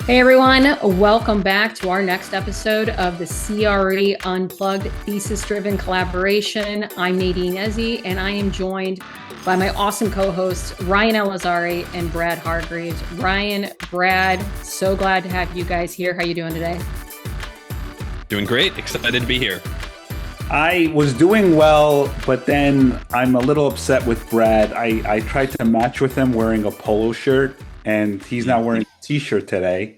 Hey everyone, welcome back to our next episode of the CRE Unplugged Thesis Driven Collaboration. I'm Nadine Ezzi, and I am joined by my awesome co-hosts Ryan Elazari and Brad Hargreaves. Ryan, Brad, so glad to have you guys here. How you doing today? Doing great. Excited to be here. I was doing well, but then I'm a little upset with Brad. I tried to match with him wearing a polo shirt, and he's now wearing a t-shirt today.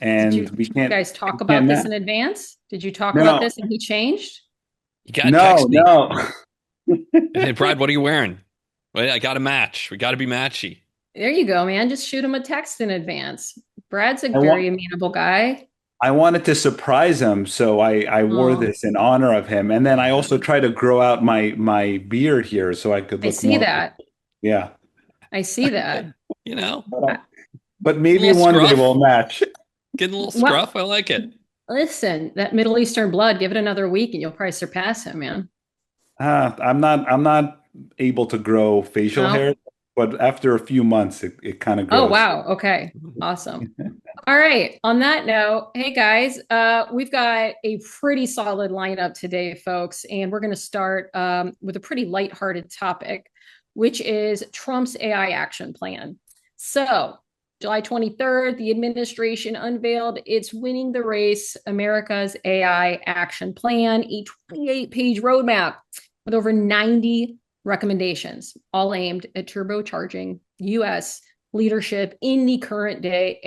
And Did you guys talk we about can't this match. in advance? Did you talk about No, this and he changed? You got to no, text me. no. Hey, Brad, what are you wearing? Wait, I got to match. We got to be matchy. There you go, man. Just shoot him a text in advance. Brad's a I very want. amenable guy. I wanted to surprise him, so I wore Oh, this in honor of him. And then I also tried to grow out my beard here so I could I look see more. that. Yeah, I see that. You know, but, Uh, but a maybe little one day scruff. we'll match. Getting a little Well, scruff. I like it. listen, that Middle Eastern blood, give it another week and you'll probably surpass him, man. I'm not able to grow facial No? hair, but after a few months, it kind of Oh, grows. wow. Okay. Awesome. All right. On that note, hey guys, we've got a pretty solid lineup today, folks, and we're going to start with a pretty lighthearted topic, which is Trump's AI action plan. So, July 23rd, the administration unveiled its Winning the Race, America's AI Action Plan, a 28-page roadmap with over 90 recommendations, all aimed at turbocharging U.S. leadership in the current day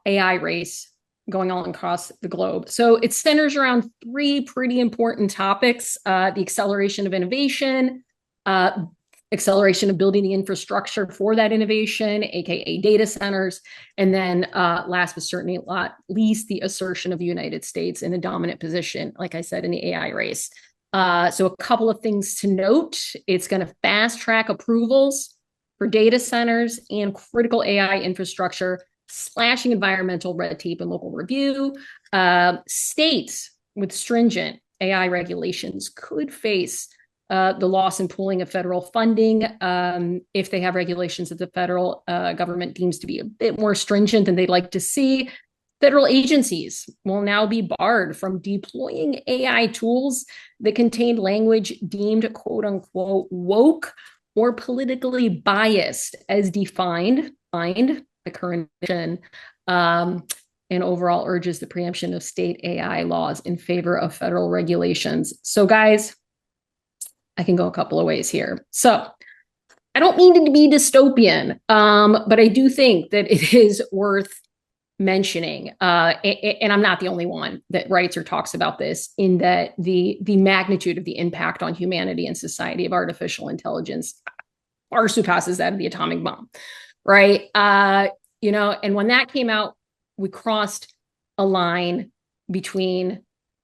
AI race going on across the globe. So it centers around three pretty important topics: the acceleration of innovation, acceleration of building the infrastructure for that innovation, aka data centers, and then last but certainly not least, the assertion of the United States in a dominant position, like I said, in the AI race. So a couple of things to note: it's going to fast track approvals for data centers and critical AI infrastructure, slashing environmental red tape and local review. States with stringent AI regulations could face the loss and pooling of federal funding if they have regulations that the federal government deems to be a bit more stringent than they'd like to see. Federal agencies will now be barred from deploying AI tools that contain language deemed quote unquote woke or politically biased as defined by the current and overall urges the preemption of state AI laws in favor of federal regulations. So guys, I can go a couple of ways here. So I don't mean it to be dystopian, but I do think that it is worth mentioning, and I'm not the only one that writes or talks about this, in that the magnitude of the impact on humanity and society of artificial intelligence far surpasses that of the atomic bomb, right? And when that came out, we crossed a line between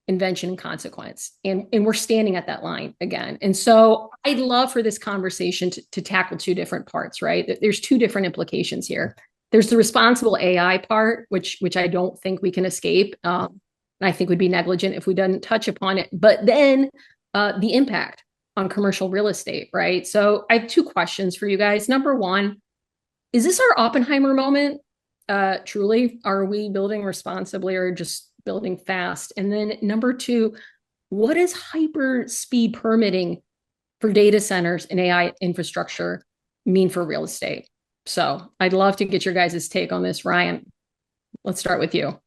invention and consequence, and we're standing at that line again. And so I'd love for this conversation to tackle two different parts, right? There's two different implications here. There's the responsible AI part, which I don't think we can escape. And I think would be negligent if we didn't touch upon it. But then the impact on commercial real estate, right? So I have two questions for you guys. Number one, is this our Oppenheimer moment? Truly, are we building responsibly or just building fast? And then number two, what does hyper speed permitting for data centers and AI infrastructure mean for real estate? So I'd love to get your guys' take on this. Ryan, let's start with you.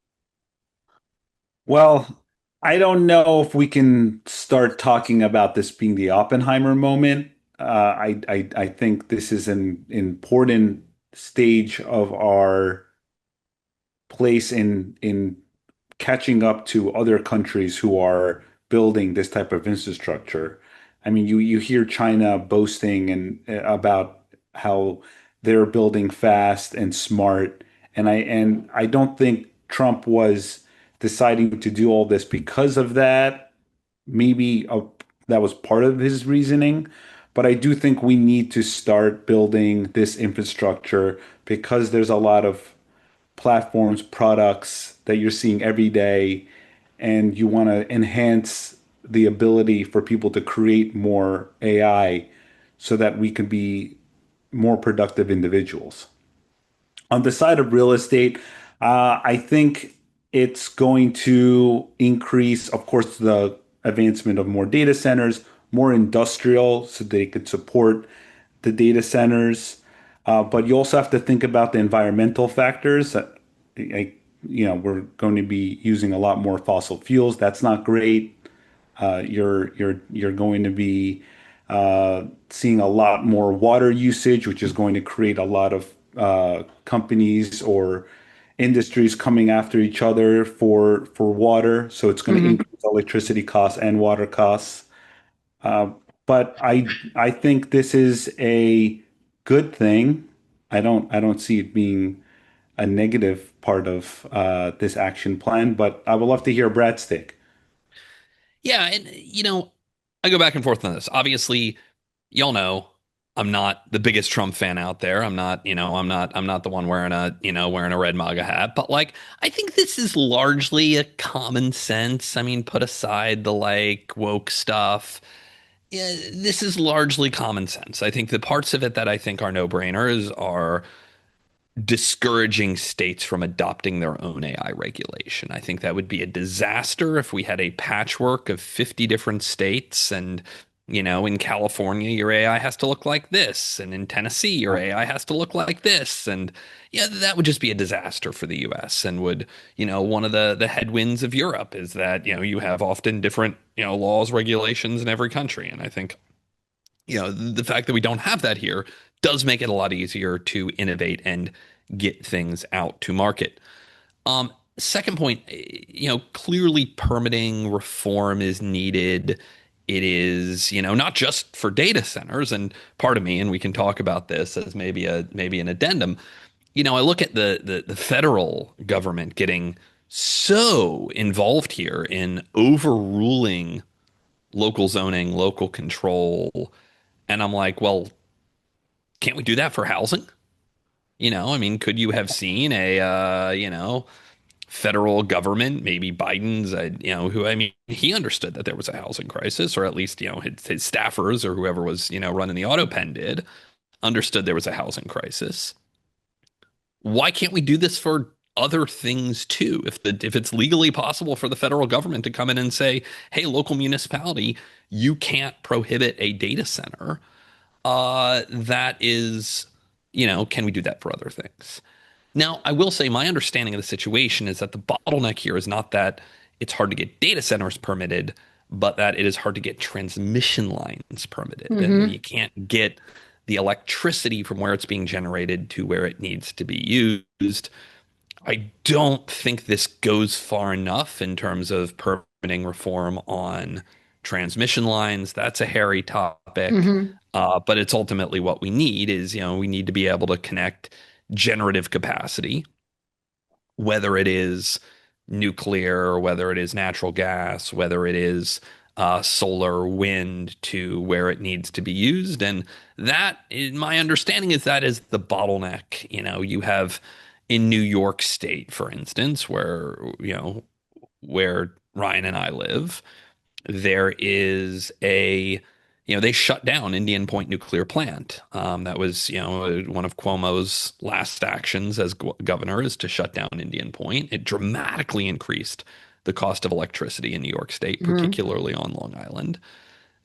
Well, I don't know if we can start talking about this being the Oppenheimer moment. I think this is an important stage of our place in catching up to other countries who are building this type of infrastructure. I mean, you hear China boasting and about how they're building fast and smart, and I don't think Trump was deciding to do all this because of that. Maybe that was part of his reasoning, but I do think we need to start building this infrastructure because there's a lot of platforms, products that you're seeing every day, and you want to enhance the ability for people to create more AI so that we can be more productive individuals. On the side of real estate, I think it's going to increase, of course, the advancement of more data centers, more industrial, so they could support the data centers. But you also have to think about the environmental factors. We're going to be using a lot more fossil fuels. That's not great. You're going to be seeing a lot more water usage, which is going to create a lot of companies or industries coming after each other for water. So it's going to Hmm. increase electricity costs and water costs. Uh, but I think this is a good thing. I don't see it being a negative part of this action plan. But I would love to hear Brad's take. Yeah, and I go back and forth on this. Obviously, y'all know I'm not the biggest Trump fan out there. I'm not the one wearing a red MAGA hat, but like I think this is largely a common sense. I mean, put aside the like woke stuff. Yeah, this is largely common sense. I think the parts of it that I think are no-brainers are discouraging states from adopting their own AI regulation. I think that would be a disaster if we had a patchwork of 50 different states and in California, your AI has to look like this, and in Tennessee, your AI has to look like this, and yeah, that would just be a disaster for the U.S. and would, one of the headwinds of Europe is that you have often different laws, regulations in every country, and I think the fact that we don't have that here does make it a lot easier to innovate and get things out to market. Second point, clearly permitting reform is needed. It is, not just for data centers. And part of me, and we can talk about this as maybe an addendum. I look at the federal government getting so involved here in overruling local zoning, local control, and I'm like, well, can't we do that for housing? I mean, could you have seen a, federal government, maybe Biden's, who, I mean, he understood that there was a housing crisis, or at least, his staffers or whoever was, running the auto pen did understood there was a housing crisis. Why can't we do this for other things too? If it's legally possible for the federal government to come in and say, hey, local municipality, you can't prohibit a data center that is, can we do that for other things? Now, I will say my understanding of the situation is that the bottleneck here is not that it's hard to get data centers permitted, but that it is hard to get transmission lines permitted. And Hmm. you can't get the electricity from where it's being generated to where it needs to be used. I don't think this goes far enough in terms of permitting reform on transmission lines. That's a hairy topic, Hmm. but it's ultimately what we need is, we need to be able to connect generative capacity, whether it is nuclear, or whether it is natural gas, whether it is solar, wind, to where it needs to be used. And that, in my understanding, is that is the bottleneck. You have in New York State, for instance, where Ryan and I live, there is they shut down Indian Point nuclear plant. That was, one of Cuomo's last actions as governor is to shut down Indian Point. It dramatically increased the cost of electricity in New York State, Hmm. particularly on Long Island.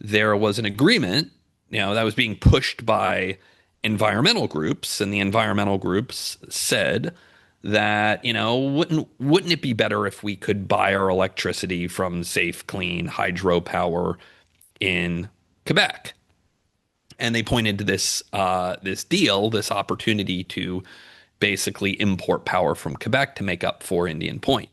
There was an agreement, that was being pushed by environmental groups, and the environmental groups said that wouldn't it be better if we could buy our electricity from safe, clean hydropower in Quebec? And they pointed to this deal, this opportunity to basically import power from Quebec to make up for Indian Point.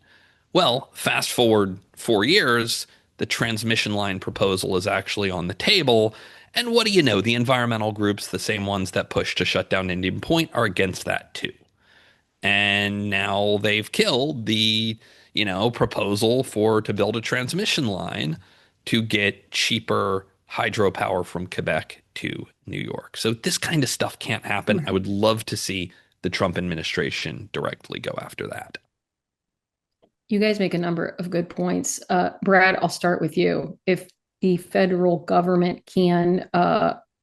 Well, fast forward 4 years, the transmission line proposal is actually on the table. And what do you know? The environmental groups, the same ones that pushed to shut down Indian Point, are against that too. And now they've killed the, proposal to build a transmission line to get cheaper hydropower from Quebec to New York. So this kind of stuff can't happen. I would love to see the Trump administration directly go after that. You guys make a number of good points. Brad, I'll start with you. If the federal government can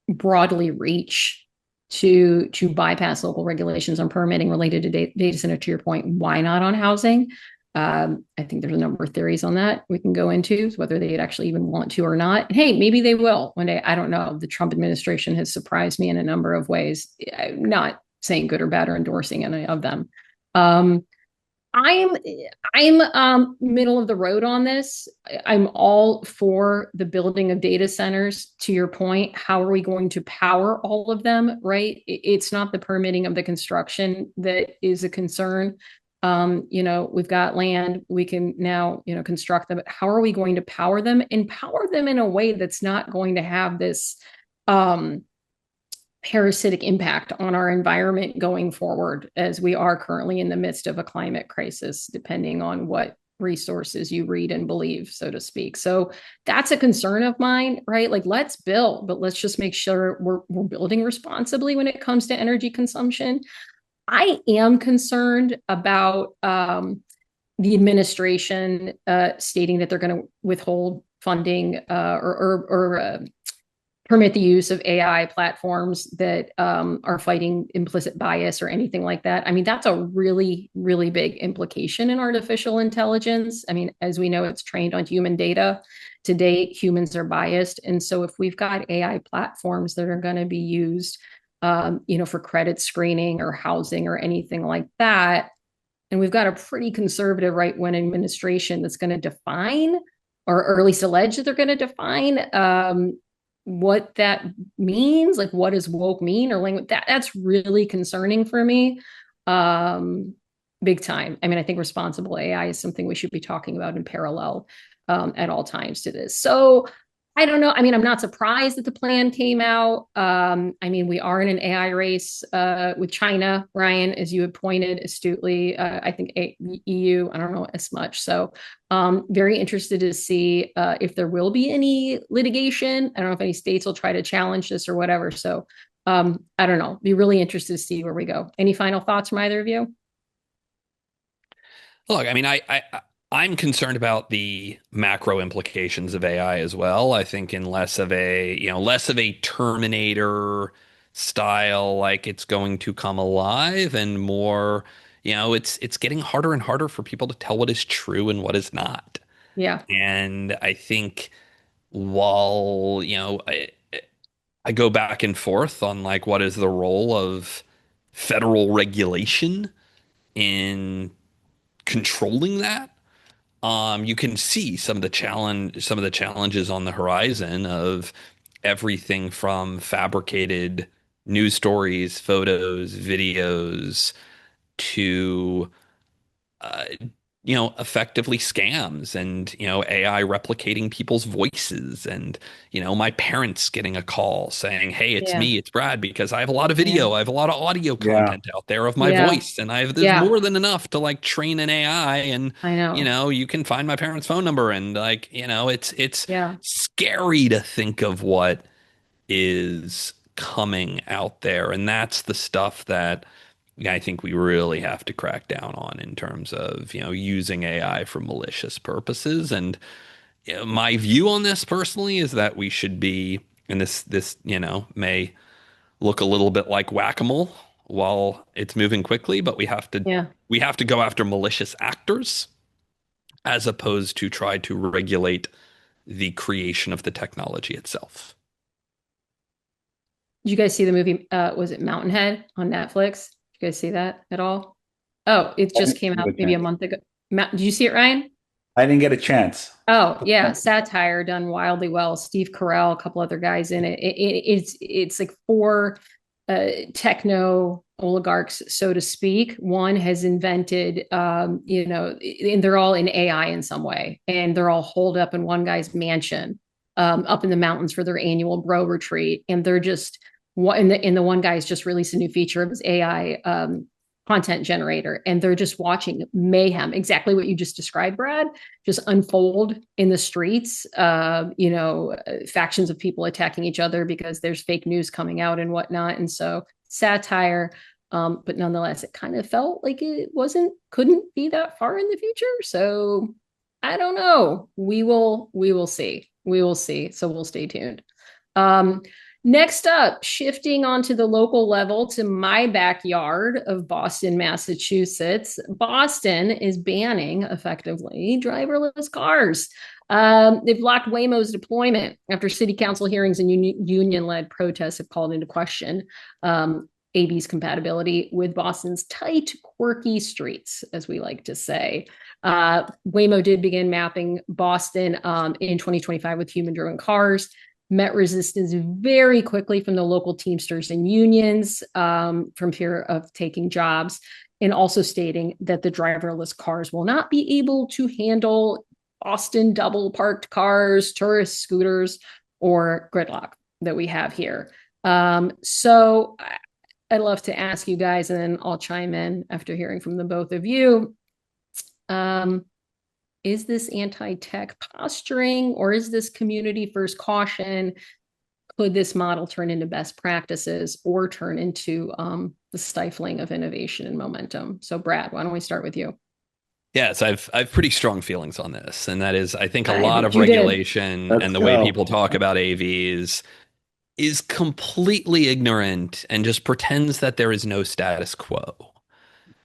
broadly reach to bypass local regulations on permitting related to data center. To your point, why not on housing? I think there's a number of theories on that we can go into, whether they'd actually even want to or not. And hey, maybe they will one day. I don't know. The Trump administration has surprised me in a number of ways. I'm not saying good or bad or endorsing any of them. I'm middle of the road on this. I'm all for the building of data centers. To your point, how are we going to power all of them, right? It's not the permitting of the construction that is a concern. We've got land, we can now, construct them. But how are we going to power them and power them in a way that's not going to have this parasitic impact on our environment going forward, as we are currently in the midst of a climate crisis, depending on what resources you read and believe, so to speak. So that's a concern of mine, right? Like, let's build, but let's just make sure we're building responsibly when it comes to energy consumption. I am concerned about the administration stating that they're going to withhold funding or permit the use of AI platforms that are fighting implicit bias or anything like that. I mean, that's a really, really big implication in artificial intelligence. I mean, as we know, it's trained on human data. To date, humans are biased. And so if we've got AI platforms that are going to be used, for credit screening or housing or anything like that, and we've got a pretty conservative right-wing administration that's going to define, or at least allege that they're going to define what that means, like what does woke mean or language, that's really concerning for me. Big time. I mean, I think responsible AI is something we should be talking about in parallel at all times to this. So I don't know. I mean, I'm not surprised that the plan came out. I mean, we are in an AI race with China, Ryan, as you had pointed astutely. I think EU, I don't know as much. So very interested to see if there will be any litigation. I don't know if any states will try to challenge this or whatever. So I don't know. Be really interested to see where we go. Any final thoughts from either of you? Look, I mean, I'm concerned about the macro implications of AI as well. I think in less of a Terminator style, like it's going to come alive, and more, it's getting harder and harder for people to tell what is true and what is not. Yeah. And I think while, I go back and forth on like what is the role of federal regulation in controlling that. You can see some of the challenges on the horizon of everything from fabricated news stories, photos, videos to uh, effectively scams and, AI replicating people's voices and, my parents getting a call saying, "Hey, it's Yeah. me, it's Brad, because I have a lot of Yeah. video, I have a lot of audio Yeah. content out there of my Yeah. voice, and there's Yeah. more than enough to like train an AI, and, I know. you can find my parents' phone number, and like, it's Yeah. scary to think of what is coming out there. And that's the stuff that I think we really have to crack down on in terms of, using AI for malicious purposes. And my view on this personally is that we should be, and this, may look a little bit like whack-a-mole while it's moving quickly, but Yeah. we have to go after malicious actors as opposed to try to regulate the creation of the technology itself. Did you guys see the movie? Was it Mountainhead on Netflix? Did you guys see that at all? Oh, it I just didn't came get out a maybe a chance. month ago. Did you see it, Ryan? I didn't get a chance. Oh yeah, satire done wildly well. Steve Carell, a couple other guys in it. It's like four techno oligarchs, so to speak. One has invented, and they're all in AI in some way, and they're all holed up in one guy's mansion, up in the mountains for their annual bro retreat, and they're just what. And the one guy's just released a new feature of his AI content generator, and they're just watching mayhem, exactly what you just described, Brad, just unfold in the streets. Factions of people attacking each other because there's fake news coming out and whatnot. And so satire, but nonetheless, it kind of felt like it couldn't be that far in the future. So I don't know. We will see. We will see. So we'll stay tuned. Next up, shifting onto the local level to my backyard of Boston, Massachusetts. Boston is banning effectively driverless cars. They've blocked Waymo's deployment after city council hearings and union-led protests have called into question AV's compatibility with Boston's tight, quirky streets, as we like to say. Waymo did begin mapping Boston in 2025 with human-driven cars, met resistance very quickly from the local Teamsters and unions from fear of taking jobs, and also stating that the driverless cars will not be able to handle Boston double parked cars, tourist scooters, or gridlock that we have here. So I'd love to ask you guys, and then I'll chime in after hearing from the both of you. Is this anti-tech posturing, or is this community first caution? Could this model turn into best practices or turn into the stifling of innovation and momentum? So Brad, why don't we start with you? Yes, I've pretty strong feelings on this, and that is I think a I lot of bet you did. regulation Let's and the way go. people talk about AVs is completely ignorant and just pretends that there is no status quo.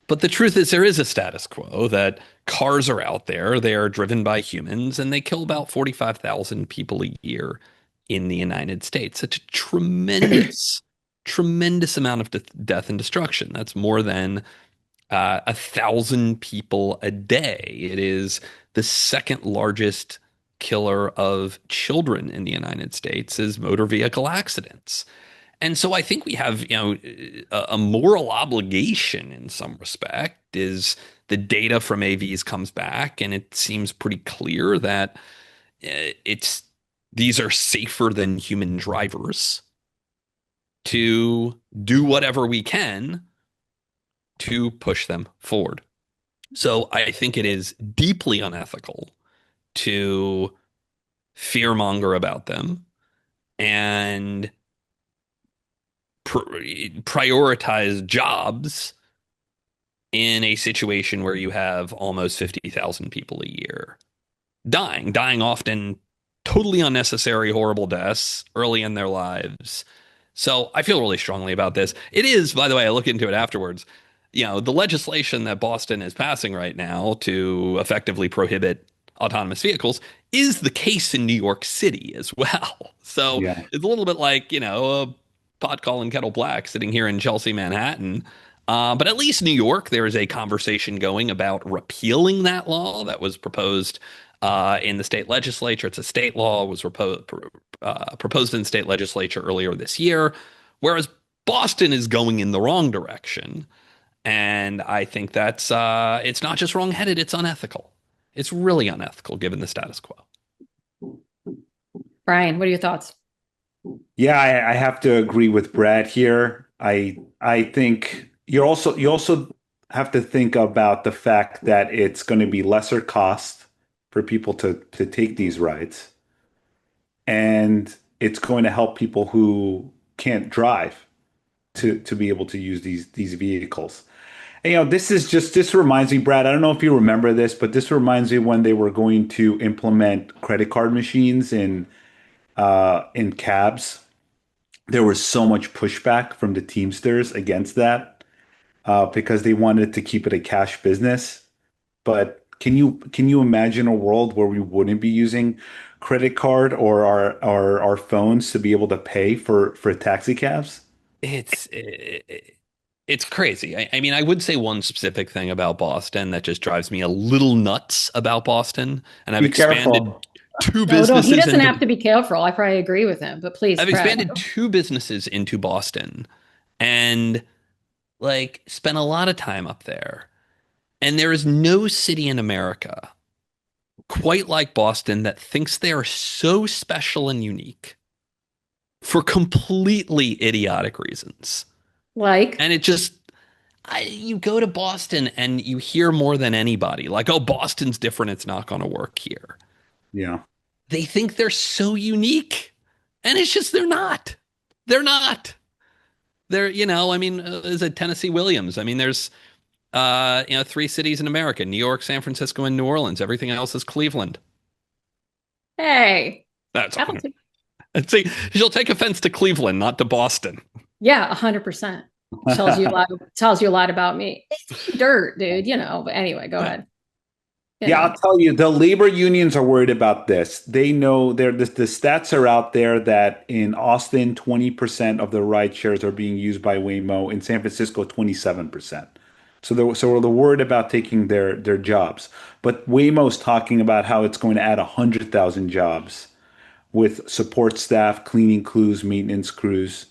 But the truth is there is a status quo that cars are out there, they are driven by humans, and they kill about 45,000 people a year in the United States. Such a tremendous, tremendous amount of death and destruction. That's more than 1,000 people a day. It is the second largest killer of children in the United States is motor vehicle accidents. And so I think we have, a moral obligation in some respect is the data from AVs comes back and it seems pretty clear that it's these are safer than human drivers to do whatever we can to push them forward. So I think it is deeply unethical to fearmonger about them and prioritize jobs in a situation where you have almost 50,000 people a year dying often totally unnecessary, horrible deaths early in their lives. So I feel really strongly about this. It is, by the way, I look into it afterwards. The legislation that Boston is passing right now to effectively prohibit autonomous vehicles is the case in New York City as well. So Yeah. it's a little bit like, a pot calling kettle black sitting here in Chelsea, Manhattan. But at least New York, there is a conversation going about repealing that law that was proposed in the state legislature. It's a state law, was proposed in the state legislature earlier this year, whereas Boston is going in the wrong direction. And I think that's it's not just wrongheaded, it's unethical. It's really unethical given the status quo. Brian, what are your thoughts? Yeah, I have to agree with Brad here. I think you also have to think about the fact that it's going to be lesser cost for people to take these rides, and it's going to help people who can't drive to be able to use these vehicles. And, this reminds me, Brad, I don't know if you remember this, but this reminds me when they were going to implement credit card machines in cabs. There was so much pushback from the Teamsters against that because they wanted to keep it a cash business. But can you imagine a world where we wouldn't be using credit card or our phones to be able to pay for taxi cabs? It's it's crazy. I mean, I would say one specific thing about Boston that just drives me a little nuts about Boston, and Be careful. No, no, he doesn't have to be careful. I probably agree with him, but please, I've Brad. expanded two businesses into Boston and like spent a lot of time up there. And there is no city in America quite like Boston that thinks they are so special and unique for completely idiotic reasons. Like, And it just, you go to Boston and you hear more than anybody, like, oh, Boston's different. It's not going to work here. Yeah. They think they're so unique. And it's just, they're not. They're not. They're, I mean, is it Tennessee Williams? I mean, there's, three cities in America: New York, San Francisco, and New Orleans. Everything else is Cleveland. hey, That's all. Appleton. See, she'll take offense to Cleveland, not to Boston. Yeah, 100%. Tells you a lot about me. It's dirt, dude, But anyway, go Yeah. ahead. Yeah, I'll tell you, the labor unions are worried about this. They know the stats are out there that in Austin, 20% of the ride shares are being used by Waymo. In San Francisco, 27%. So they're worried about taking their jobs. But Waymo's talking about how it's going to add 100,000 jobs with support staff, cleaning crews, maintenance crews.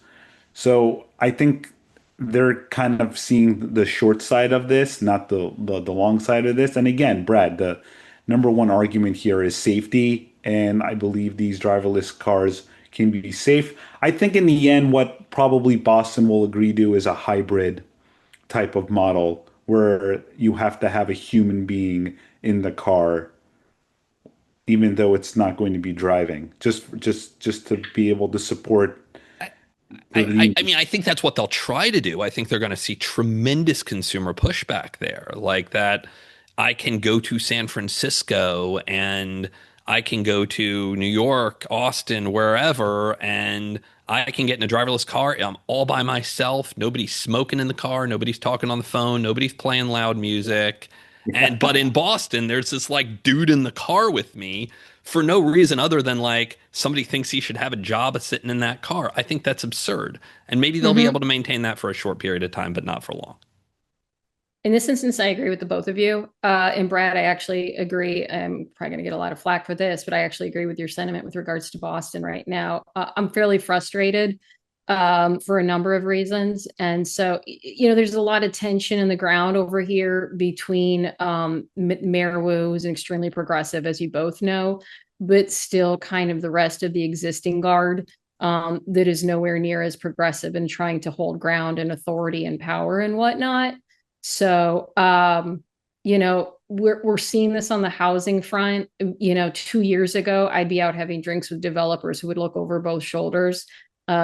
So I think they're kind of seeing the short side of this, not the long side of this. And again, Brad, the number one argument here is safety, and I believe these driverless cars can be safe. I think in the end, what probably Boston will agree to is a hybrid type of model where you have to have a human being in the car, even though it's not going to be driving, just to be able to support I mean, I think that's what they'll try to do. I think they're going to see tremendous consumer pushback there. Like that, I can go to San Francisco and I can go to New York, Austin, wherever, and I can get in a driverless car. I'm all by myself. Nobody's smoking in the car. Nobody's talking on the phone. Nobody's playing loud music. And but in Boston, there's this like dude in the car with me for no reason other than like somebody thinks he should have a job of sitting in that car. I think that's absurd. And maybe they'll be Mm-hmm. able to maintain that for a short period of time, but not for long. In this instance, I agree with the both of you. And Brad, I actually agree. I'm probably going to get a lot of flack for this, but I actually agree with your sentiment with regards to Boston right now. I'm fairly frustrated for a number of reasons. And so, there's a lot of tension in the ground over here between Mayor Wu, who's extremely progressive, as you both know, but still kind of the rest of the existing guard that is nowhere near as progressive and trying to hold ground and authority and power and whatnot. So, we're seeing this on the housing front. 2 years ago, I'd be out having drinks with developers who would look over both shoulders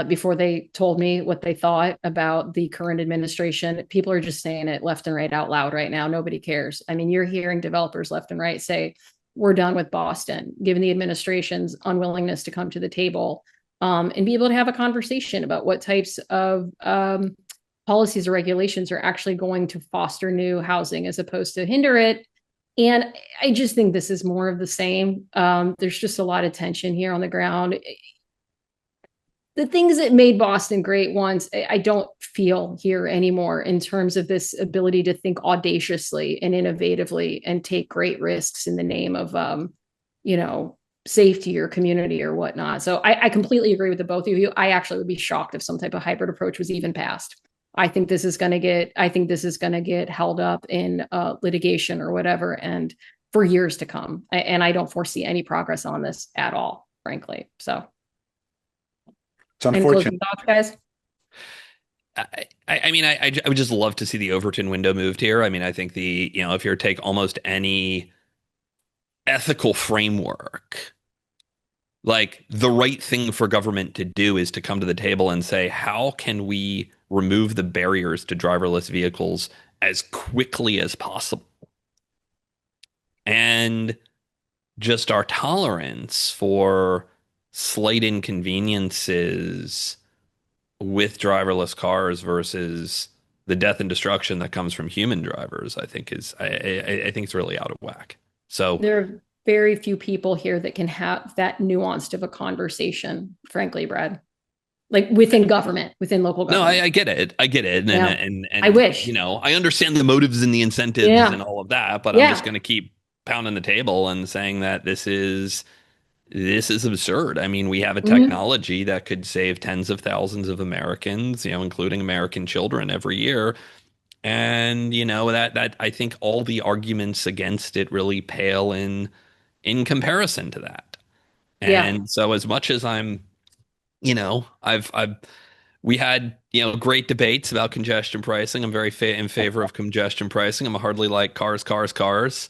before they told me what they thought about the current administration. People are just saying it left and right out loud right now. Nobody cares. I mean, you're hearing developers left and right say, we're done with Boston, given the administration's unwillingness to come to the table and be able to have a conversation about what types of policies or regulations are actually going to foster new housing as opposed to hinder it. And I just think this is more of the same. There's just a lot of tension here on the ground. The things that made Boston great once, I don't feel here anymore in terms of this ability to think audaciously and innovatively and take great risks in the name of, safety or community or whatnot. So I completely agree with the both of you. I actually would be shocked if some type of hybrid approach was even passed. I think this is going to get held up in litigation or whatever, and for years to come. And I don't foresee any progress on this at all, frankly. So, it's any unfortunate. closing thoughts, guys? I mean, I would just love to see the Overton window moved here. I mean, I think if you take almost any ethical framework, like the right thing for government to do is to come to the table and say, how can we remove the barriers to driverless vehicles as quickly as possible? And just our tolerance for slight inconveniences with driverless cars versus the death and destruction that comes from human drivers, I think I think it's really out of whack. So There are very few people here that can have that nuanced of a conversation, frankly, Brad. Like within government, within local no, government. I get it. I get it. Yeah. And I wish. I understand the motives and the incentives Yeah. and all of that, but I'm just Yeah. going to keep pounding the table and saying that this is absurd. I mean, we have a Mhm. technology that could save tens of thousands of Americans, including American children every year. And, that I think all the arguments against it really pale in comparison to that. Yeah. And so as much as I've we had, great debates about congestion pricing. I'm very in favor of congestion pricing. I'm a hardly like cars, cars, cars.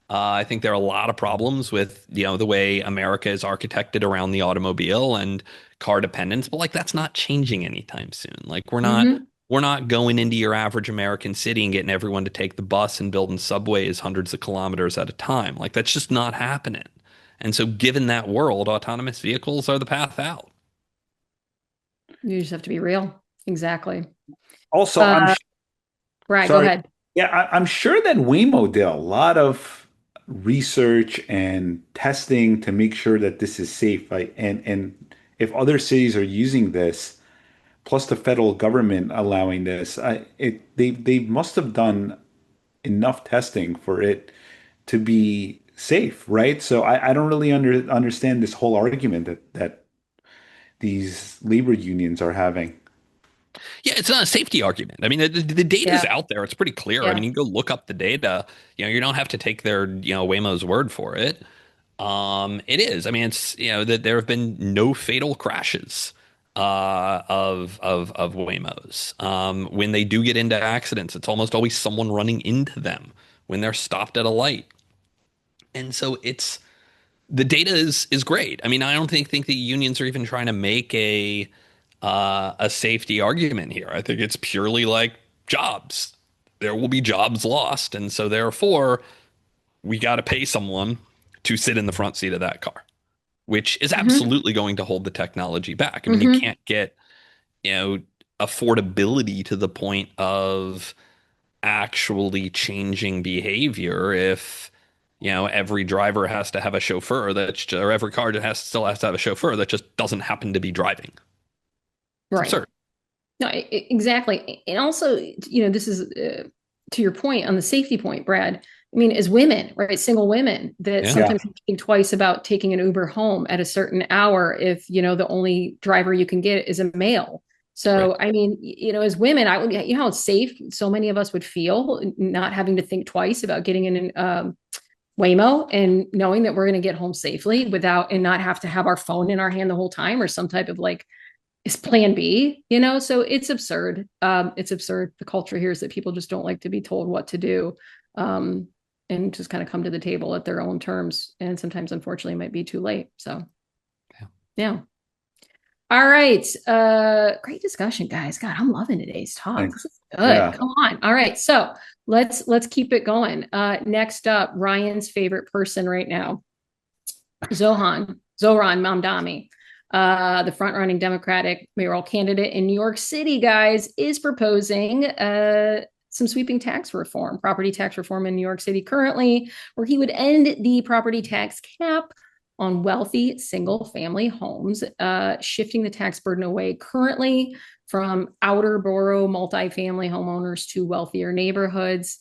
I think there are a lot of problems with, the way America is architected around the automobile and car dependence, but like that's not changing anytime soon. Like Hmm. we're not going into your average American city and getting everyone to take the bus and building subways hundreds of kilometers at a time. Like that's just not happening. And so given that world, autonomous vehicles are the path out. You just have to be real. Exactly. Also, Uh, Brad, go sorry. ahead. Yeah, I'm sure that Waymo did a lot of research and testing to make sure that this is safe. Right? And if other cities are using this, plus the federal government allowing this, they must have done enough testing for it to be safe, right? So I don't really understand this whole argument that these labor unions are having. Yeah, it's not a safety argument. I mean, the data is Yeah. out there. It's pretty clear. I mean, Yeah. you can go look up the data. You don't have to take their, Waymo's word for it. It is. I mean, it's, that there have been no fatal crashes of Waymos. When they do get into accidents, it's almost always someone running into them when they're stopped at a light. And so it's the data is great. I mean, I don't think the unions are even trying to make a safety argument here. I think it's purely like jobs. There will be jobs lost, and so therefore we got to pay someone to sit in the front seat of that car, which is Hmm. absolutely going to hold the technology back. I mean, you Hmm. can't get, you know, affordability to the point of actually changing behavior if every driver has to have a chauffeur or every car still has to have a chauffeur that just doesn't happen to be driving. It's Right. absurd. No, exactly. And also, this is to your point on the safety point, Brad. I mean, as women, right, single women that Yeah. Yeah. sometimes think twice about taking an Uber home at a certain hour if, the only driver you can get is a male. Right. So, I mean, as women, I would, how safe so many of us would feel not having to think twice about getting in an Waymo and knowing that we're going to get home safely without and not have to have our phone in our hand the whole time or some type of like is plan B, so it's absurd. It's absurd. The culture here is that people just don't like to be told what to do, um, and just kind of come to the table at their own terms. And sometimes, unfortunately, it might be too late. So, Yeah. yeah. All right. Great discussion, guys. God, I'm loving today's talk. This Thanks. is good. Yeah. Come on. All right. So let's keep it going. Next up, Ryan's favorite person right now. Zohran Mamdani, the front-running Democratic mayoral candidate in New York City, guys, is proposing some sweeping tax reform, property tax reform in New York City currently, where he would end the property tax cap on wealthy single-family homes, shifting the tax burden away currently from outer borough multifamily homeowners to wealthier neighborhoods.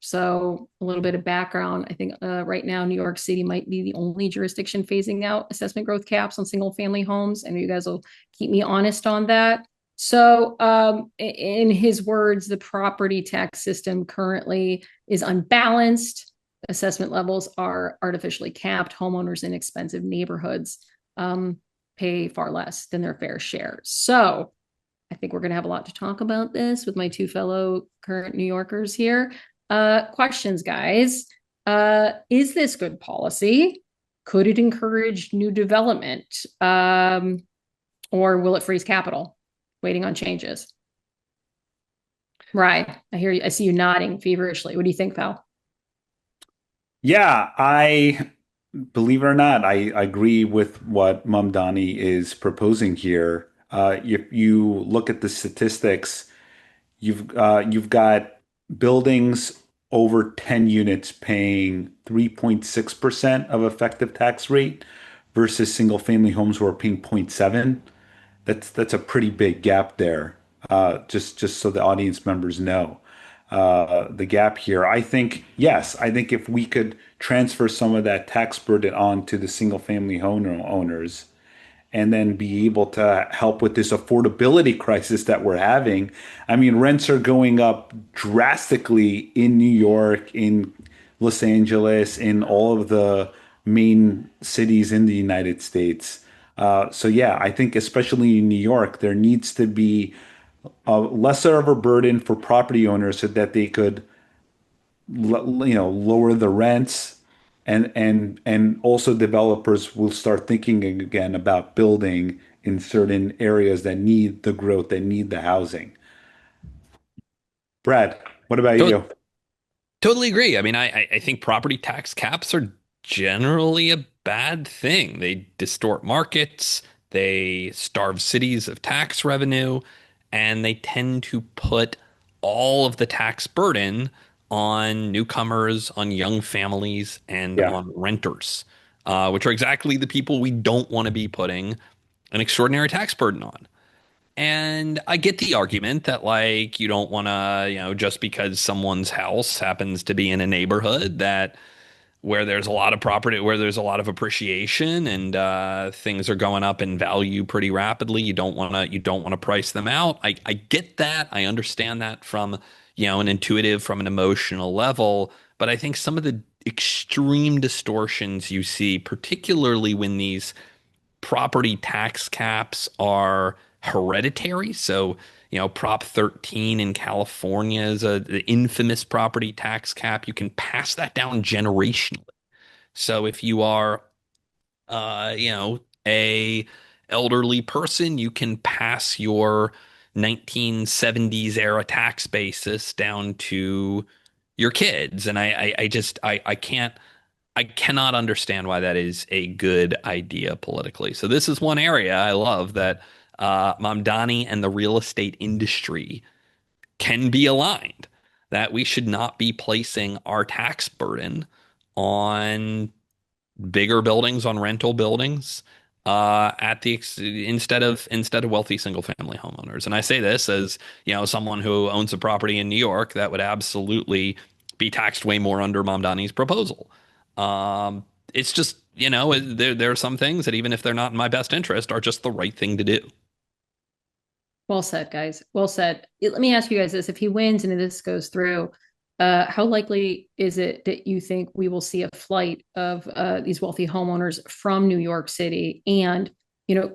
So a little bit of background. I think right now New York City might be the only jurisdiction phasing out assessment growth caps on single family homes. I know you guys will keep me honest on that. So in his words, the property tax system currently is unbalanced. Assessment levels are artificially capped. Homeowners in expensive neighborhoods pay far less than their fair share. So I think we're going to have a lot to talk about this with my two fellow current New Yorkers here. Questions, guys. Is this good policy? Could it encourage new development? Or will it freeze capital? Waiting on changes. Right. I hear you. I see you nodding feverishly. What do you think, pal? Yeah, I believe it or not, I agree with what Mamdani is proposing here. If you look at the statistics, you've got buildings over 10 units paying 3.6% of effective tax rate versus single family homes who are paying 0.7. That's a pretty big gap there. Just so the audience members know the gap here. I think yes, I think if we could transfer some of that tax burden on to the single family home owners, and then be able to help with this affordability crisis that we're having. I mean, rents are going up drastically in New York, in Los Angeles, in all of the main cities in the United States. So yeah, I think especially in New York, there needs to be a lesser of a burden for property owners so that they could, lower the rents, and also developers will start thinking again about building in certain areas that need the growth, that need the housing. Brad, what about To- you? Totally agree. I mean, I think property tax caps are generally a bad thing. They distort markets. They starve cities of tax revenue, and they tend to put all of the tax burden on newcomers, on young families, and Yeah. on renters, which are exactly the people we don't want to be putting an extraordinary tax burden on. And I get the argument that, like, you don't want to, just because someone's house happens to be in a neighborhood that where there's a lot of property, where there's a lot of appreciation and things are going up in value pretty rapidly, you don't want to price them out. I get that. I understand that from, an intuitive, from an emotional level. But I think some of the extreme distortions you see, particularly when these property tax caps are hereditary. So, Prop 13 in California is the infamous property tax cap. You can pass that down generationally. So if you are, a elderly person, you can pass your 1970s era tax basis down to your kids. And I cannot understand why that is a good idea politically. So this is one area I love that Mamdani and the real estate industry can be aligned. That we should not be placing our tax burden on bigger buildings, on rental buildings, instead of wealthy single family homeowners. And I say this as someone who owns a property in New York that would absolutely be taxed way more under Mamdani's proposal. It's just, there are some things that even if they're not in my best interest are just the right thing to do. Well said, guys. Well said. Let me ask you guys this. If he wins and this goes through, how likely is it that you think we will see a flight of these wealthy homeowners from New York City? And,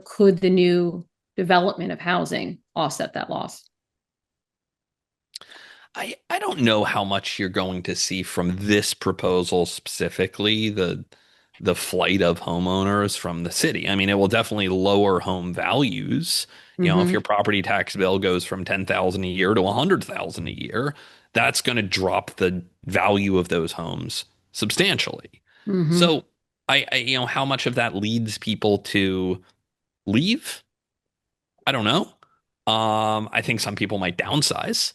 could the new development of housing offset that loss? I don't know how much you're going to see from this proposal specifically, the flight of homeowners from the city. I mean, it will definitely lower home values. If your property tax bill goes from 10,000 a year to 100,000 a year, that's going to drop the value of those homes substantially. Mm-hmm. So how much of that leads people to leave? I don't know. I think some people might downsize.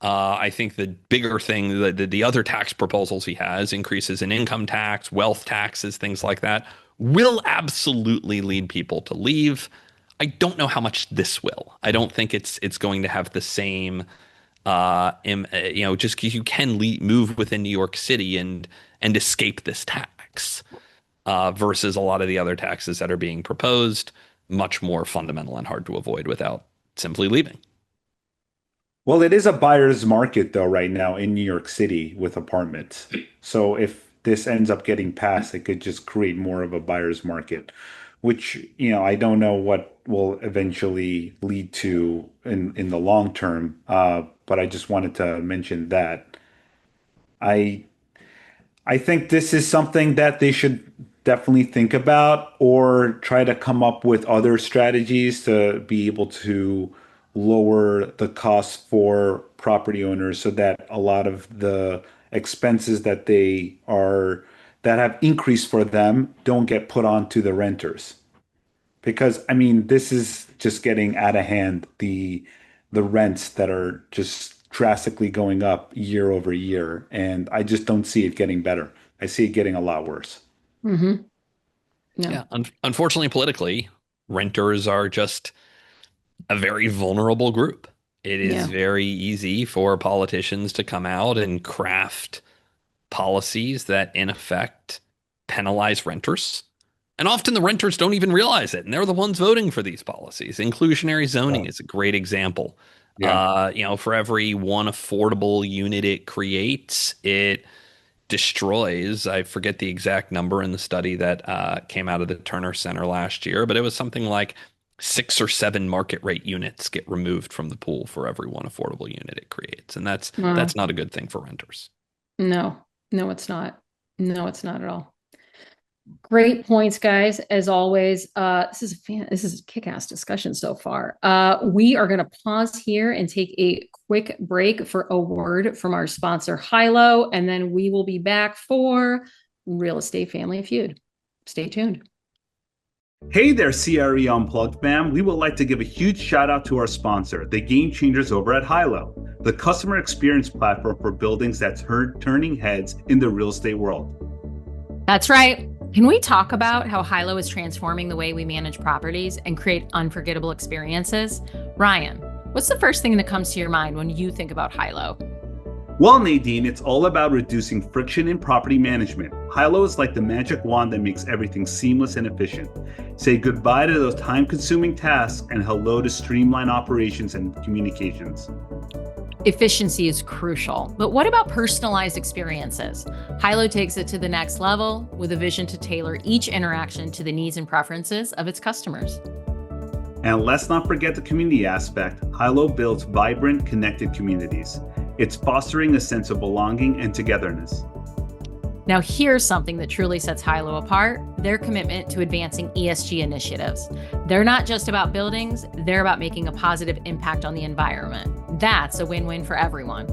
I think the bigger thing, the other tax proposals he has, increases in income tax, wealth taxes, things like that, will absolutely lead people to leave. I don't know how much this will. I don't think it's going to have the same, just because you can move within New York City and escape this tax, versus a lot of the other taxes that are being proposed, much more fundamental and hard to avoid without simply leaving. Well, it is a buyer's market though right now in New York City with apartments. So if this ends up getting passed, it could just create more of a buyer's market, which, I don't know what will eventually lead to in the long term. But I just wanted to mention that. I I think this is something that they should definitely think about or try to come up with other strategies to be able to lower the costs for property owners so that a lot of the expenses that have increased for them don't get put onto the renters. Because I mean, this is just getting out of hand, the rents that are just drastically going up year over year, and I just don't see it getting better. I see it getting a lot worse. Mm-hmm. No. Yeah, unfortunately, politically, renters are just a very vulnerable group. It is Yeah. very easy for politicians to come out and craft policies that, in effect, penalize renters. And often the renters don't even realize it, and they're the ones voting for these policies. Inclusionary zoning Oh, is a great example. yeah. For every one affordable unit it creates, it destroys, I forget the exact number in the study that came out of the Turner Center last year, but it was something like 6 or 7 market rate units get removed from the pool for every one affordable unit it creates. And that's Wow. not a good thing for renters. No. No, it's not. No, it's not at all. Great points, guys. As always, this is a kick-ass discussion so far. We are going to pause here and take a quick break for a word from our sponsor, Hilo, and then we will be back for Real Estate Family Feud. Stay tuned. Hey there, CRE Unplugged fam. We would like to give a huge shout out to our sponsor, the Game Changers over at Hilo, the customer experience platform for buildings that's turning heads in the real estate world. That's right. Can we talk about how Hilo is transforming the way we manage properties and create unforgettable experiences? Ryan, what's the first thing that comes to your mind when you think about Hilo? Well, Nadine, it's all about reducing friction in property management. Hilo is like the magic wand that makes everything seamless and efficient. Say goodbye to those time-consuming tasks and hello to streamlined operations and communications. Efficiency is crucial, but what about personalized experiences? Hilo takes it to the next level with a vision to tailor each interaction to the needs and preferences of its customers. And let's not forget the community aspect. Hilo builds vibrant, connected communities. It's fostering a sense of belonging and togetherness. Now, here's something that truly sets Hilo apart: their commitment to advancing ESG initiatives. They're not just about buildings, they're about making a positive impact on the environment. That's a win-win for everyone.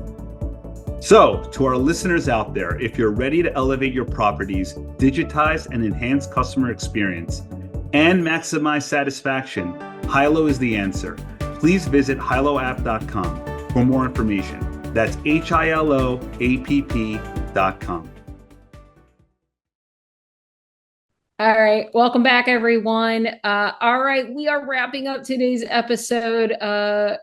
So, to our listeners out there, if you're ready to elevate your properties, digitize and enhance customer experience, and maximize satisfaction, Hilo is the answer. Please visit hiloapp.com for more information. That's hiloapp.com. All right. Welcome back, everyone. All right. We are wrapping up today's episode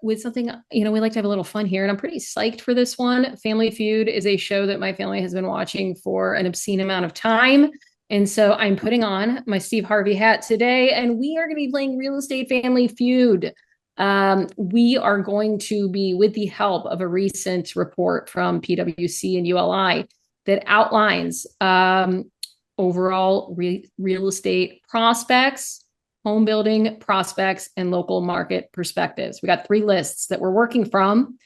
with something, we like to have a little fun here, and I'm pretty psyched for this one. Family Feud is a show that my family has been watching for an obscene amount of time. And so I'm putting on my Steve Harvey hat today, and we are going to be playing Real Estate Family Feud. We are going to be, with the help of a recent report from PwC and ULI that outlines overall real estate prospects, home building prospects, and local market perspectives. We got 3 lists that we're working from.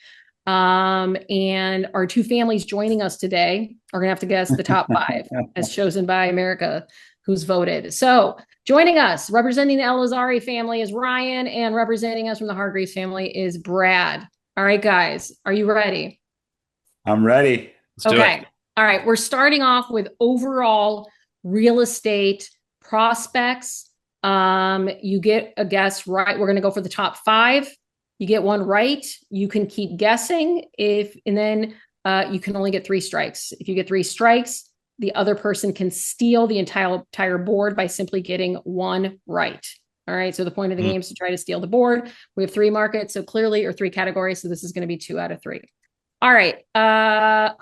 And our 2 families joining us today are going to have to guess the top 5 as chosen by America, who's voted. So joining us, representing the El-Azari family, is Ryan, and representing us from the Hargreaves family is Brad. All right, guys, are you ready? I'm ready. Let's do it. All right. We're starting off with overall real estate prospects. You get a guess right. We're going to go for the top 5. You get one right, you can keep guessing. And then you can only get 3 strikes. If you get 3 strikes, the other person can steal the entire board by simply getting 1 right. All right. So the point of the game is to try to steal the board. We have 3 markets, so clearly, or 3 categories. So this is going to be 2 out of 3. All right.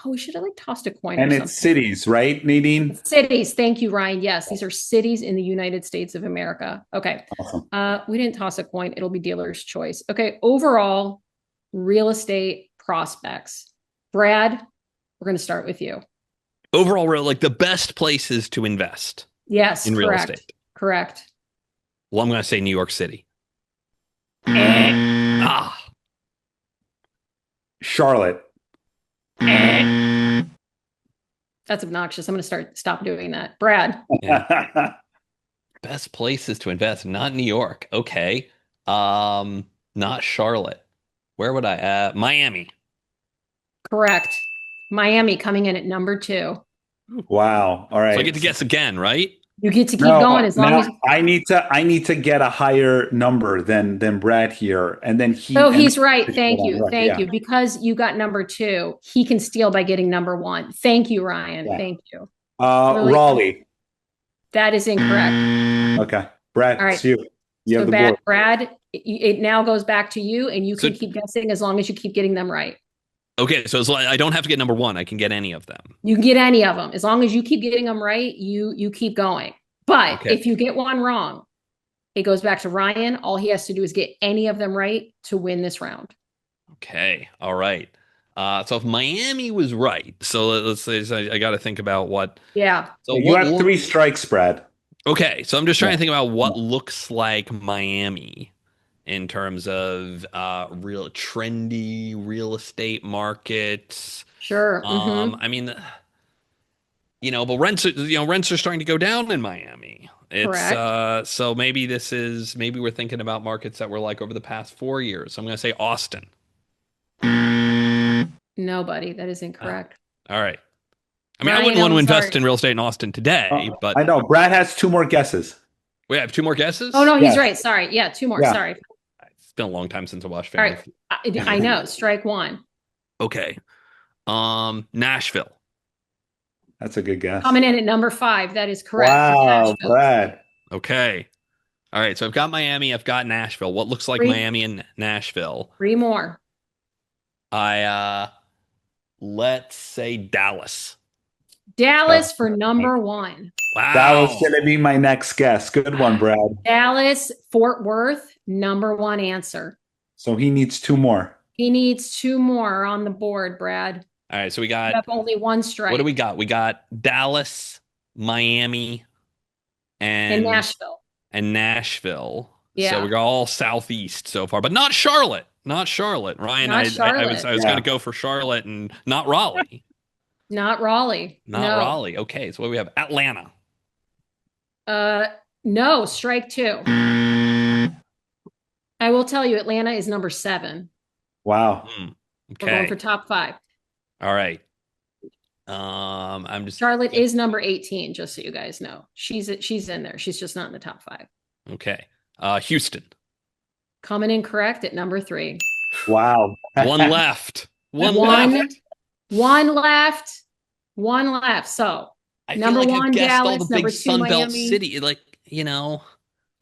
We should have tossed a coin. And it's cities, right, Nadine? Cities. Thank you, Ryan. Yes, these are cities in the United States of America. Okay. Awesome. We didn't toss a coin. It'll be dealer's choice. Okay. Overall, real estate prospects. Brad, we're going to start with you. Overall, like the best places to invest. Yes, in real correct. estate. Correct. Well, I'm going to say New York City. Charlotte. That's obnoxious. I'm going to stop doing that. Brad. Yeah. Best places to invest, not New York. Okay. Not Charlotte. Where would I Miami. Correct. Miami coming in at number 2. Wow. All right. So I get to guess again, right? You get to keep going as long as I need to get a higher number than Brad here, and then he's right. Thank you. Because you got number 2, he can steal by getting number 1. Thank you, Ryan. Yeah. Thank you. Raleigh. That is incorrect. Okay, Brad. All right. It's you. You have the board. Brad, it now goes back to you, and you can keep guessing as long as you keep getting them right. Okay, so I don't have to get number 1. I can get any of them. You can get any of them. As long as you keep getting them right, you keep going. But if you get one wrong, it goes back to Ryan. All he has to do is get any of them right to win this round. Okay. All right. So if Miami was right, so let's say I got to think about what. Yeah. So you have 3 strikes, Brad. Okay, so I'm just trying to think about what looks like Miami in terms of real trendy real estate markets. Sure. I mean, but rents are starting to go down in Miami. Correct. So maybe we're thinking about markets that were like over the past 4 years. So I'm going to say Austin. No, buddy, that is incorrect. All right. I mean, Ryan, I wouldn't want to invest in real estate in Austin today, but I know Brad has 2 more guesses. We have two more guesses? Oh, no, he's Yes. right. Sorry. Yeah, two more. Yeah. Sorry. It's been a long time since I watched All Family right. Feud. I know. Strike one. Okay. Nashville. That's a good guess. Coming in at number 5. That is correct. Wow, Nashville. Brad. Okay. All right. So I've got Miami. I've got Nashville. What looks like 3. Miami and Nashville? 3 more. Let's say Dallas. Dallas for number 1. Wow. That was going to be my next guess. Good one, Brad. Dallas, Fort Worth, number 1 answer. So he needs 2 more. He needs 2 more on the board, Brad. All right. So we You got, have only 1 strike. what do we got? We got Dallas, Miami, in Nashville. and Nashville. Yeah. So we're all southeast so far, but not Charlotte. Not Charlotte. Ryan, Not I Charlotte. was going to go for Charlotte and not Raleigh. Not Raleigh. Not Raleigh. Okay. So what do we have? Atlanta. No, strike 2. I will tell you, Atlanta is number 7. Wow. We're going Okay. for top 5. All right. I'm just Charlotte is number 18, just so you guys know. She's in there. She's just not in the top 5. okay. Houston. Coming in correct at number 3. Wow. One left. One One left. One left. One left. So I number feel like 1, I've guessed all Dallas. the Number big 2, Sunbelt Miami. city. Like,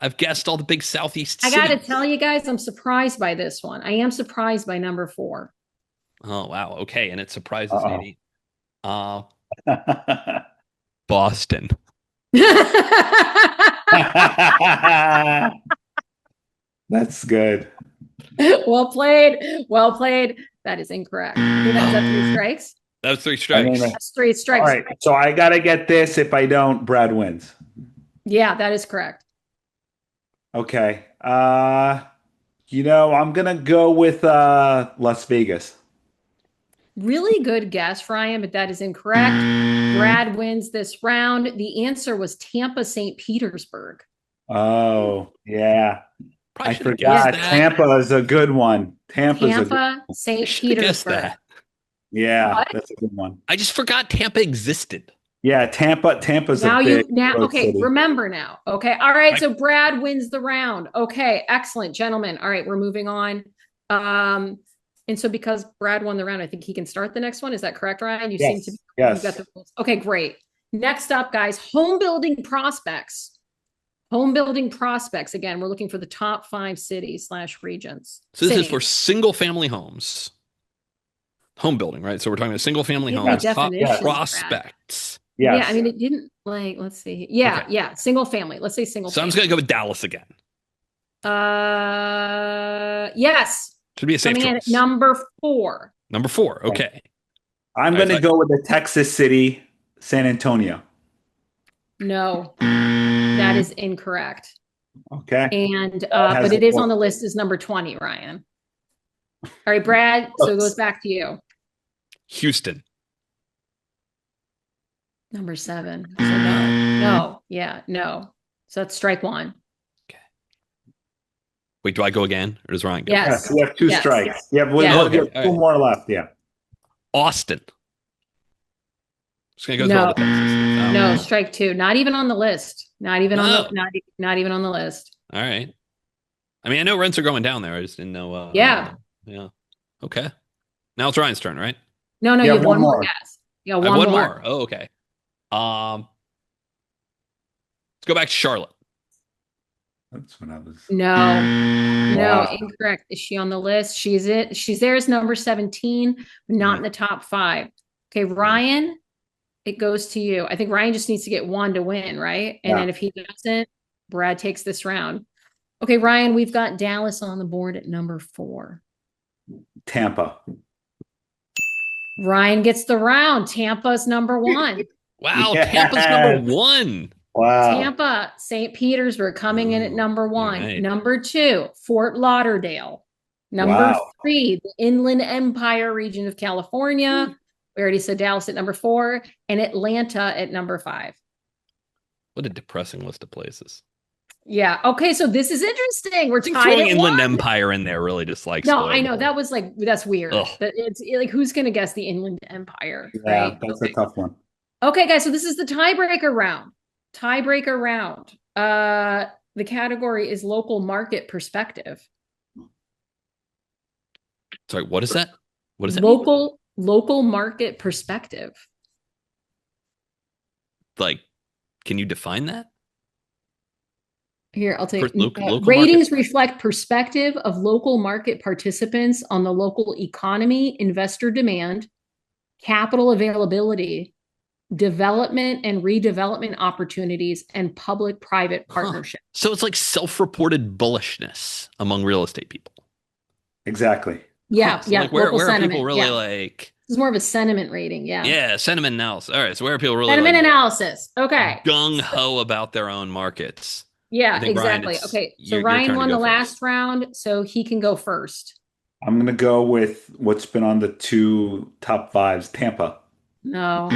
I've guessed all the big southeast I cities. got to tell you guys, I'm surprised by this one. I am surprised by number 4. Oh wow. Okay, and it surprises Uh-oh. me. Boston. That's good. Well played. Well played. That is incorrect. Is that 3 strikes? That was 3 strikes. That's 3 strikes. All right. So I got to get this. If I don't, Brad wins. Yeah, that is correct. Okay. I'm going to go with Las Vegas. Really good guess, Ryan, but that is incorrect. Brad wins this round. The answer was Tampa, St. Petersburg. Oh, yeah. Probably I should have forgot. guessed that. Tampa is a good one. Tampa, St. Should have guessed Petersburg. that. Yeah, What? that's a good one. I just forgot Tampa existed. Yeah, Tampa's Now a big road okay, city. remember now. Okay. All right. So Brad wins the round. Okay, excellent, gentlemen. All right, we're moving on. And so because Brad won the round, I think he can start the next one. Is that correct, Ryan? You seem Yes, to be yes. you've got the rules. Okay, great. Next up, guys, home building prospects. Home building prospects. Again, we're looking for the top 5 cities / regions. So this is Cities. for single family homes. Home building, right? So we're talking about single family Give me homes, top definitions, Brad. prospects. Yes. Yeah, I mean, it didn't let's see. Yeah, Okay. yeah, single family. Let's say single So I'm family. just gonna go with Dallas again. Yes. Should be a safe Coming in at choice. number 4. Number 4. Okay. I'm going to go with the Texas city, San Antonio. No, that is incorrect. Okay. And has but it a is point. on the list as number 20, Ryan. All right, Brad. So it goes back to you. Houston. Number 7. So no. Yeah, no. So that's strike 1. Wait, do I go again, or does Ryan go? Yes. Yes, we have 2 Yes. strikes. Yeah, Yeah. we have Okay, 2 all right. more left. Yeah. Austin. Just gonna go through all the Texas. No, strike 2. Not even on the list. Not even on No. the not even on the list. All right. I mean, I know rents are going down there. I just didn't know. Yeah. Yeah. Okay. Now it's Ryan's turn, right? No, Yeah, you have one one more more. guess. Yeah, I have one one more. more. Oh, okay. Let's go back to Charlotte. That's when I was. No, Wow. incorrect. Is she on the list? She's there as number 17, but not in the top 5. Okay, Ryan, it goes to you. I think Ryan just needs to get 1 to win, right? And Yeah. then if he doesn't, Brad takes this round. Okay, Ryan, we've got Dallas on the board at number 4. Tampa. Ryan gets the round. Tampa's number 1. Wow, Yes. Tampa's number 1. Wow. Tampa, St. Petersburg coming in at number 1. right. Number 2, Fort Lauderdale. Number Wow. 3, the Inland Empire region of California. We already said Dallas at number 4 and Atlanta at number 5. What a depressing list of places. Yeah. Okay. So this is interesting. We're I think tied throwing at Inland 1. Empire in there really just like. No, I know that was that's weird. Ugh. But it's like, who's going to guess the Inland Empire? Yeah, Right. that's Okay. a tough one. Okay, guys. So this is the tiebreaker round. The category is local market perspective. Sorry, what is that? What does that mean? Local market perspective. Like, can you define that? Here, I'll take Local ratings market. reflect perspective of local market participants on the local economy, investor demand, capital availability, development and redevelopment opportunities, and public-private partnerships. So it's like self-reported bullishness among real estate people. Exactly. Yeah, So yeah. like where are sentiment, people really yeah. like? This is more of a sentiment rating, yeah. Yeah, sentiment analysis. All right, so where are people really Sentiment like analysis. Okay. gung ho about their own markets? Yeah, I think, exactly. Ryan, Okay, so your Ryan turn to won go the first. last round, so he can go first. I'm going to go with what's been on the 2 top 5s, Tampa. No.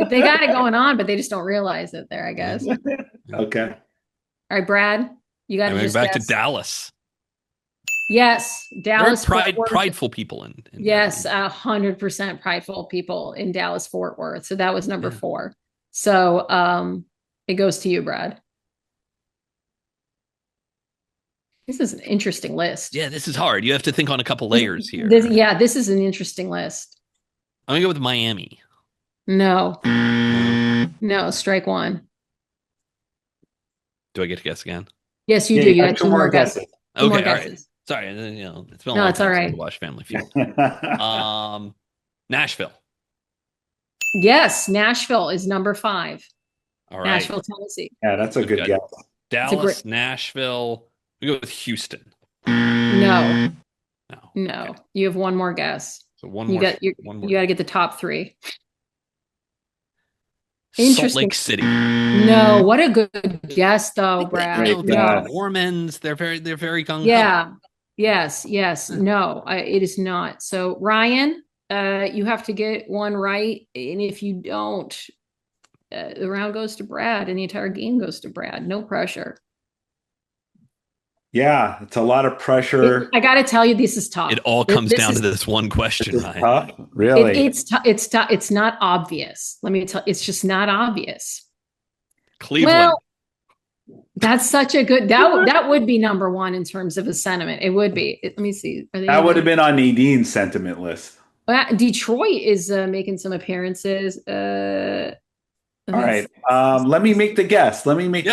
They got it going on, but they just don't realize it there, I guess. Okay. All right, Brad, you got to just back guess. to Dallas. Yes, Dallas. There are prideful people in yes, 100% prideful people in Dallas Fort Worth. So that was number 4. So it goes to you, Brad. This is an interesting list. Yeah, this is hard. You have to think on a couple layers here. This is an interesting list. I'm gonna go with Miami. No, strike one. Do I get to guess again? Yes, you do. You got 2 more guesses. Okay, all right. Sorry, it's been a long time all right. since I watched Family Feud. Nashville. Yes, Nashville is number 5. All right. Nashville, Tennessee. Yeah, that's a good guess. Dallas, Nashville. We go with Houston. No. Okay. You have one more guess. So one more. You got to get the top 3. Salt Lake City. No, what a good guess though, Brad. No, Mormons. They're very gung ho. Yeah. Yes. No, it is not. So Ryan, you have to get one right, and if you don't, the round goes to Brad, and the entire game goes to Brad. No pressure. Yeah, it's a lot of pressure. I got to tell you, this is tough. It all comes down to this one question, Ryan. Tough? Really? It's tough. It's not obvious. Let me tell you, it's just not obvious. Cleveland. Well, that's such a good, that would be number 1 in terms of a sentiment. It would be. Let me see. That would have been on Nadine's sentiment list. Detroit is making some apperances. All right. Let me make the guess. No, nobody's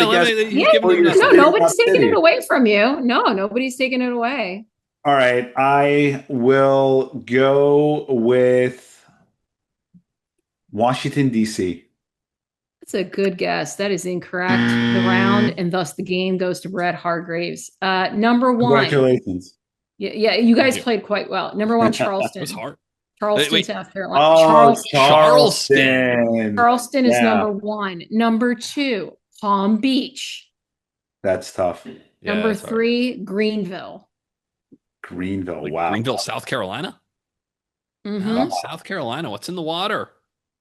taking it away from you. No, nobody's taking it away. All right. I will go with Washington, D.C. That's a good guess. That is incorrect. The round, and thus the game, goes to Brett Hargraves. Number 1. Congratulations. Yeah, you guys played quite well. Number 1, Charleston. It was hard. Charleston, South Carolina. Oh, Charleston. Charleston is number 1. Number 2, Palm Beach. That's tough. Number 3, Greenville. Wow. Greenville, South Carolina? Mm-hmm. South Carolina, what's in the water?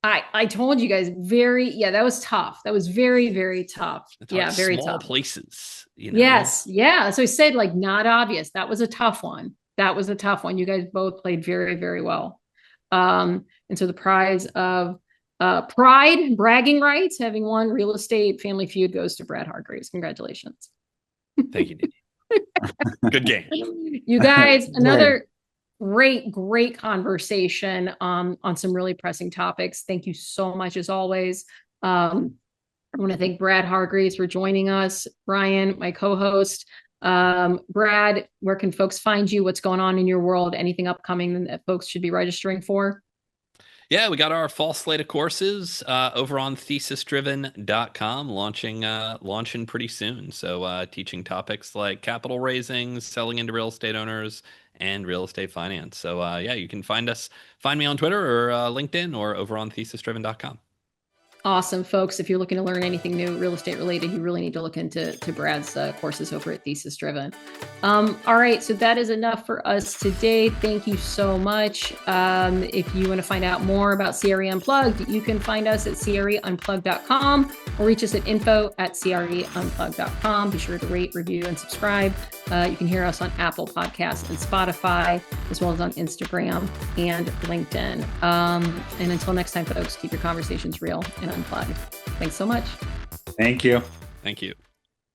I told you guys, that was tough. That was very, very tough. Very small tough. Places. Yes. Yeah. So I said, like, not obvious. That was a tough one. You guys both played very, very well. And so the prize of pride, bragging rights, having won Real Estate Family Feud, goes to Brad Hargraves. Congratulations. Thank you, Didi. Good game. You guys, another great conversation on some really pressing topics. Thank you so much, as always. I want to thank Brad Hargraves for joining us. Brian, my co-host. Brad, where can folks find you? What's going on in your world? Anything upcoming that folks should be registering for? Yeah, we got our fall slate of courses over on thesisdriven.com, launching pretty soon. So teaching topics like capital raising, selling into real estate owners, and real estate finance. So you can find me on Twitter or LinkedIn or over on thesisdriven.com. Awesome, folks. If you're looking to learn anything new real estate related, you really need to look into Brad's courses over at Thesis Driven. All right, so that is enough for us today. Thank you so much. If you want to find out more about CRE Unplugged, you can find us at CREunplugged.com or reach us at info@CREunplugged.com. Be sure to rate, review, and subscribe. You can hear us on Apple Podcasts and Spotify, as well as on Instagram and LinkedIn. And until next time, folks, keep your conversations real and unplugged. Thanks so much. Thank you. Thank you.